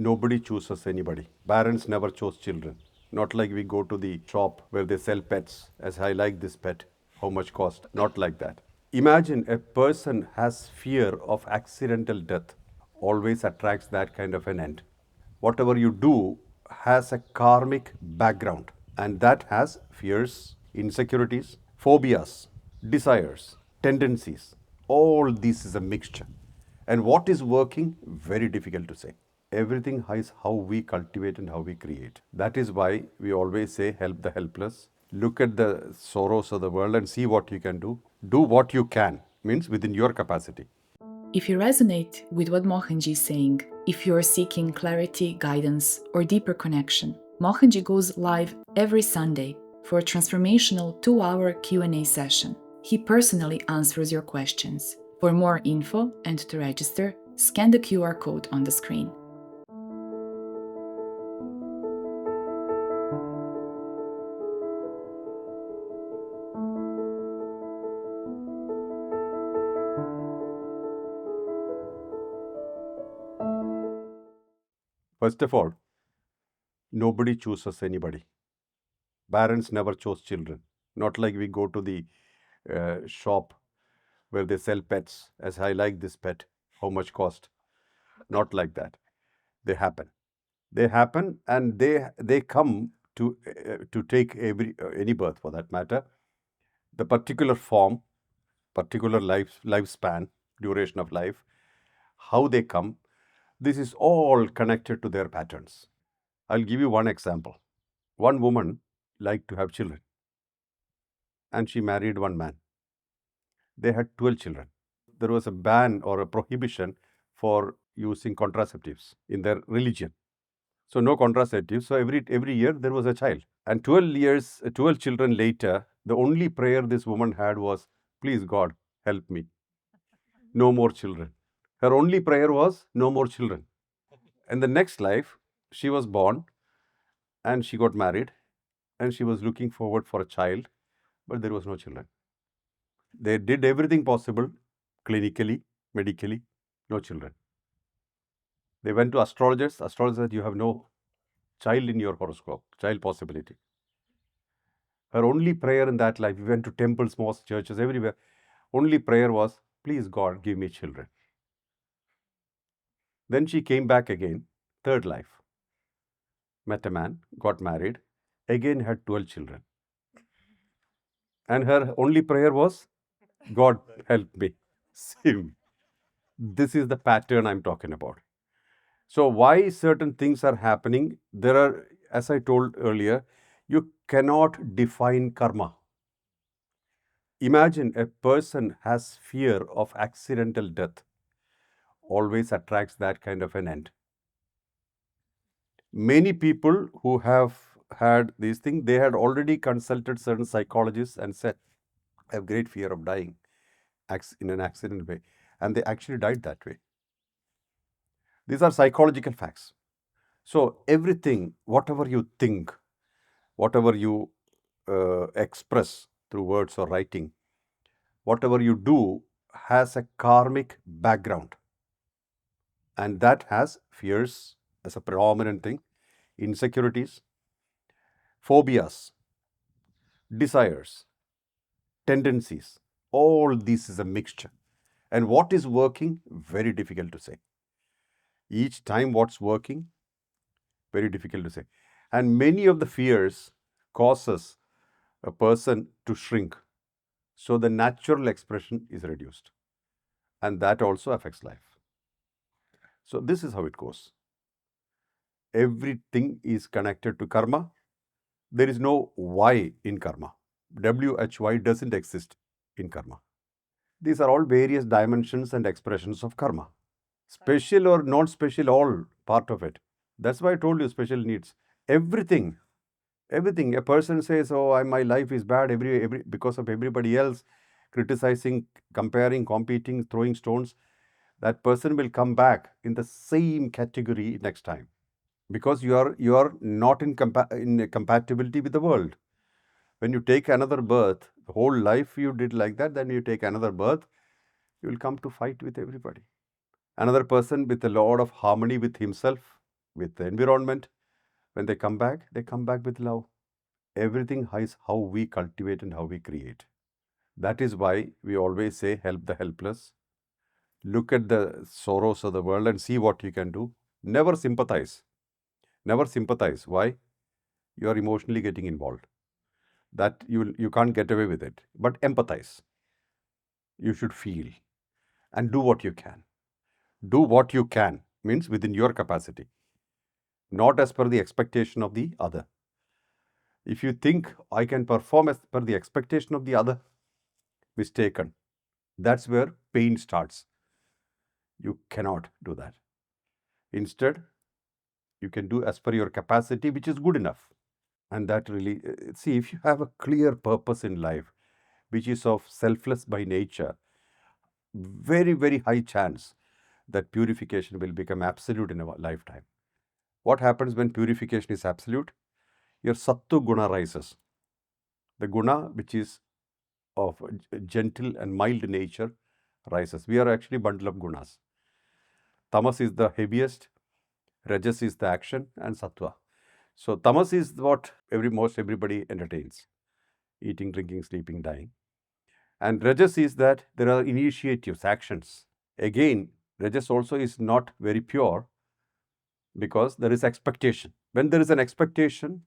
Nobody chooses anybody. Parents never chose children. Not like we go to the shop where they sell pets, as I like this pet, how much cost? Not like that. Imagine a person has fear of accidental death, always attracts that kind of an end. Whatever you do has a karmic background, and that has fears, insecurities, phobias, desires, tendencies. All this is a mixture. And what is working? Very difficult to say. Everything is how we cultivate and how we create. That is why we always say, help the helpless. Look at the sorrows of the world and see what you can do. Do what you can, means within your capacity. If you resonate with what Mohanji is saying, if you are seeking clarity, guidance, or deeper connection, Mohanji goes live every Sunday for a transformational 2-hour Q&A session. He personally answers your questions. For more info and to register, scan the QR code on the screen. First of all, nobody chooses anybody. Parents never chose children. Not like we go to the shop where they sell pets, as I like this pet, how much cost? Not like that. They happen. They happen, and they come to take any birth for that matter. The particular form, particular lifespan, duration of life, how they come, this is all connected to their patterns. I'll give you one example. One woman liked to have children, and she married one man. They had 12 children. There was a ban or a prohibition for using contraceptives in their religion. So no contraceptives. So every year there was a child. And 12 children later, the only prayer this woman had was, please God, help me. No more children. Her only prayer was, no more children. And the next life, she was born and she got married and she was looking forward for a child, but there was no children. They did everything possible, clinically, medically, no children. They went to astrologers. Astrologers said, you have no child in your horoscope, child possibility. Her only prayer in that life, we went to temples, mosques, churches, everywhere. Only prayer was, please God, give me children. Then she came back again, third life. Met a man, got married, again had 12 children. And her only prayer was, God, help me. Same. This is the pattern I'm talking about. So, why certain things are happening? There are, as I told earlier, you cannot define karma. Imagine a person has fear of accidental death, always attracts that kind of an end. Many people who have had these things, they had already consulted certain psychologists and said, I have great fear of dying in an accident way. And they actually died that way. These are psychological facts. So everything, whatever you think, whatever you express through words or writing, whatever you do has a karmic background. And that has fears as a predominant thing, insecurities, phobias, desires, tendencies. All this is a mixture. And what is working? Very difficult to say. Each time what's working? Very difficult to say. And many of the fears causes a person to shrink. So the natural expression is reduced. And that also affects life. So this is how it goes. Everything is connected to karma. There is no Y in karma. WHY doesn't exist in karma. These are all various dimensions and expressions of karma. Special or not special, all part of it. That's why I told you special needs. Everything. Everything. A person says, oh, my life is bad every because of everybody else, criticizing, comparing, competing, throwing stones. That person will come back in the same category next time. Because you are not in compatibility with the world. When you take another birth, the whole life you did like that, then you take another birth, you will come to fight with everybody. Another person with a lot of harmony with himself, with the environment. When they come back with love. Everything is how we cultivate and how we create. That is why we always say help the helpless. Look at the sorrows of the world and see what you can do. Never sympathize. Never sympathize. Why? You are emotionally getting involved. That you can't get away with it. But empathize. You should feel and do what you can. Do what you can means within your capacity, not as per the expectation of the other. If you think I can perform as per the expectation of the other, mistaken. That's where pain starts. You cannot do that. Instead, you can do as per your capacity, which is good enough. And that really, see, if you have a clear purpose in life, which is of selfless by nature, very, very high chance that purification will become absolute in a lifetime. What happens when purification is absolute? Your sattu guna rises. The guna, which is of gentle and mild nature, rises. We are actually a bundle of gunas. Tamas is the heaviest, Rajas is the action, and Sattva. So Tamas is what most everybody entertains: eating, drinking, sleeping, dying. And Rajas is that there are initiatives, actions. Again, Rajas also is not very pure because there is expectation. When there is an expectation,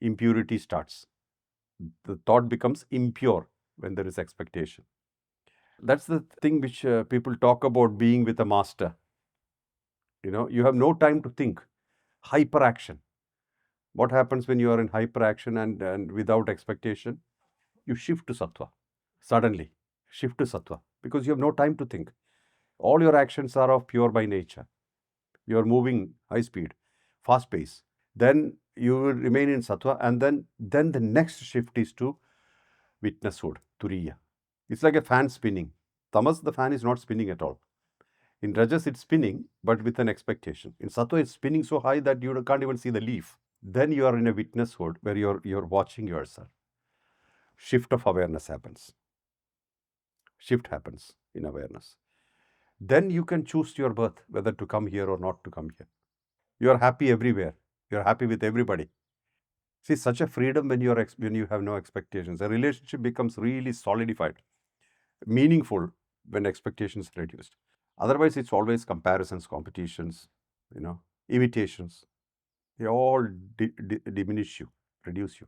impurity starts. The thought becomes impure when there is expectation. That's the thing which people talk about being with a master. You have no time to think. Hyperaction. What happens when you are in hyperaction and without expectation? You shift to sattva. Suddenly, shift to sattva because you have no time to think. All your actions are of pure by nature. You are moving high speed, fast pace. Then you will remain in sattva, and then the next shift is to witnesshood, turiya. It's like a fan spinning. Tamas, the fan is not spinning at all. In Rajas, it's spinning, but with an expectation. In Sattva, it's spinning so high that you can't even see the leaf. Then you are in a witnesshood where you're watching yourself. Shift of awareness happens. Shift happens in awareness. Then you can choose your birth, whether to come here or not to come here. You are happy everywhere. You're happy with everybody. See, such a freedom when when you have no expectations. A relationship becomes really solidified, meaningful when expectations are reduced. Otherwise, it's always comparisons, competitions, imitations. They all diminish you, reduce you.